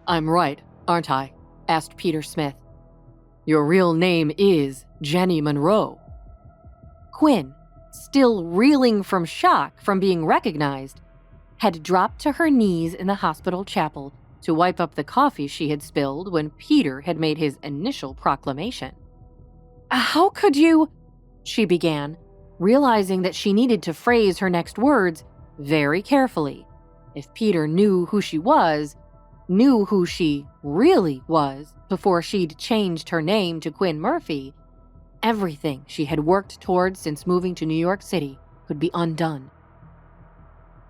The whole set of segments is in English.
I'm right, aren't I? Asked Peter Smith. Your real name is Jenny Monroe. Quinn, still reeling from shock from being recognized, had dropped to her knees in the hospital chapel to wipe up the coffee she had spilled when Peter had made his initial proclamation. How could you? She began, realizing that she needed to phrase her next words very carefully. If Peter knew who she really was before she'd changed her name to Quinn Murphy, everything she had worked towards since moving to New York City could be undone.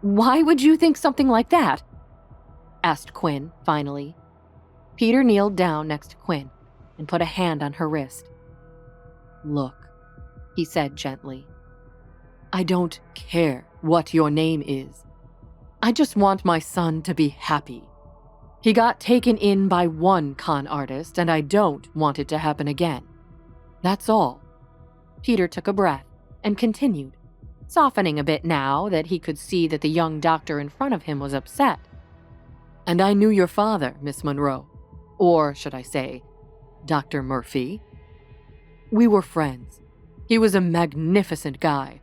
Why would you think something like that? Asked Quinn, finally. Peter kneeled down next to Quinn and put a hand on her wrist. Look, he said gently. I don't care what your name is. I just want my son to be happy. He got taken in by one con artist, and I don't want it to happen again. That's all. Peter took a breath and continued, softening a bit now that he could see that the young doctor in front of him was upset. And I knew your father, Miss Monroe. Or should I say, Dr. Murphy. We were friends. He was a magnificent guy.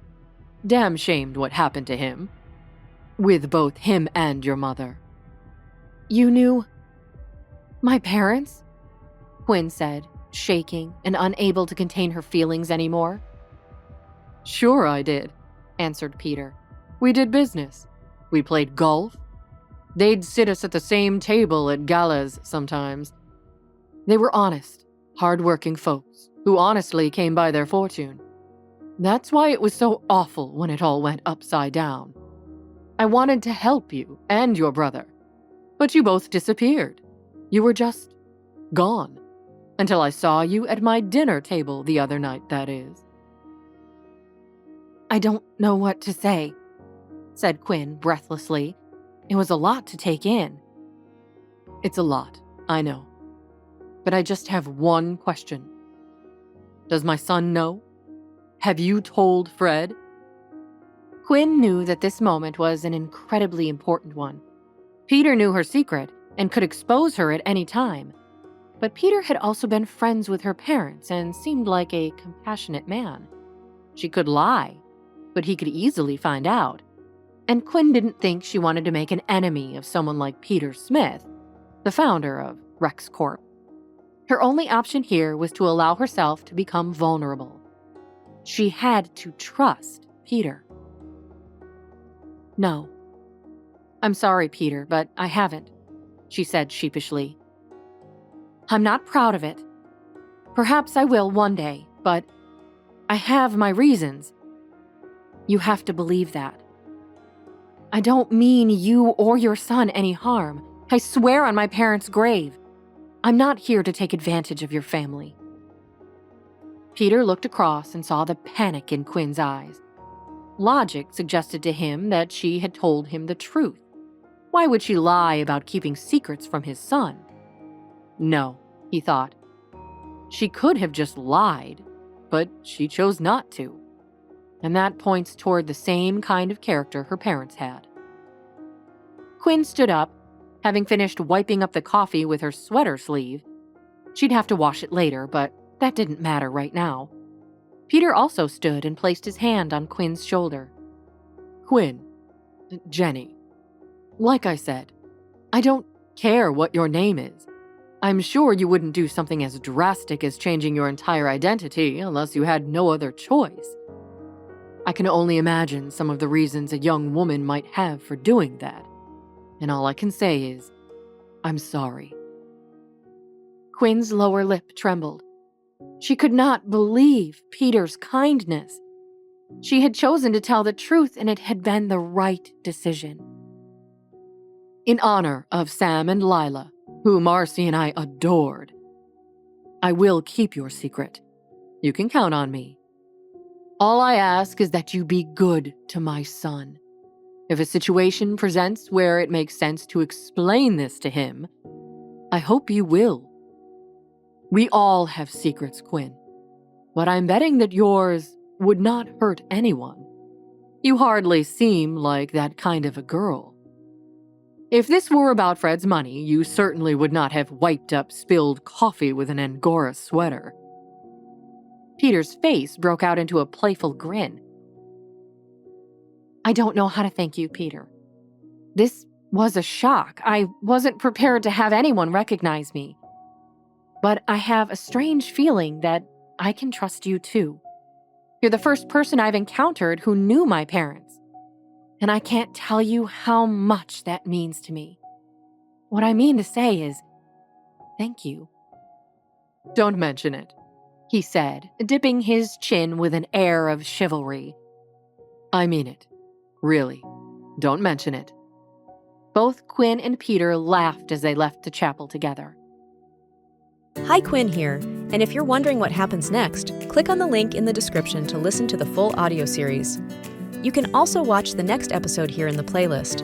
Damn shamed what happened to him. With both him and your mother. You knew my parents? Quinn said, shaking and unable to contain her feelings anymore. Sure I did, answered Peter. We did business. We played golf. They'd sit us at the same table at galas sometimes. They were honest, hard-working folks who honestly came by their fortune. That's why it was so awful when it all went upside down. I wanted to help you and your brother, but you both disappeared. You were just gone. Until I saw you at my dinner table the other night, that is. I don't know what to say, said Quinn breathlessly. It was a lot to take in. It's a lot, I know. But I just have one question. Does my son know? Have you told Fred? Quinn knew that this moment was an incredibly important one. Peter knew her secret and could expose her at any time. But Peter had also been friends with her parents and seemed like a compassionate man. She could lie, but he could easily find out. And Quinn didn't think she wanted to make an enemy of someone like Peter Smith, the founder of Rex Corp. Her only option here was to allow herself to become vulnerable. She had to trust Peter. No. I'm sorry, Peter, but I haven't, she said sheepishly. I'm not proud of it. Perhaps I will one day, but I have my reasons. You have to believe that. I don't mean you or your son any harm. I swear on my parents' grave. I'm not here to take advantage of your family. Peter looked across and saw the panic in Quinn's eyes. Logic suggested to him that she had told him the truth. Why would she lie about keeping secrets from his son? No, he thought. She could have just lied, but she chose not to. And that points toward the same kind of character her parents had. Quinn stood up, having finished wiping up the coffee with her sweater sleeve. She'd have to wash it later, but that didn't matter right now. Peter also stood and placed his hand on Quinn's shoulder. Quinn, Jenny, like I said, I don't care what your name is. I'm sure you wouldn't do something as drastic as changing your entire identity unless you had no other choice. I can only imagine some of the reasons a young woman might have for doing that. And all I can say is, I'm sorry. Quinn's lower lip trembled. She could not believe Peter's kindness. She had chosen to tell the truth, and it had been the right decision. In honor of Sam and Lila, who Marcy and I adored, I will keep your secret. You can count on me. All I ask is that you be good to my son. If a situation presents where it makes sense to explain this to him, I hope you will. We all have secrets, Quinn, but I'm betting that yours would not hurt anyone. You hardly seem like that kind of a girl. If this were about Fred's money, you certainly would not have wiped up spilled coffee with an Angora sweater. Peter's face broke out into a playful grin. I don't know how to thank you, Peter. This was a shock. I wasn't prepared to have anyone recognize me. But I have a strange feeling that I can trust you too. You're the first person I've encountered who knew my parents. And I can't tell you how much that means to me. What I mean to say is, thank you. Don't mention it, He said, dipping his chin with an air of chivalry. I mean it. Really. Don't mention it. Both Quinn and Peter laughed as they left the chapel together. Hi, Quinn here, and if you're wondering what happens next, click on the link in the description to listen to the full audio series. You can also watch the next episode here in the playlist.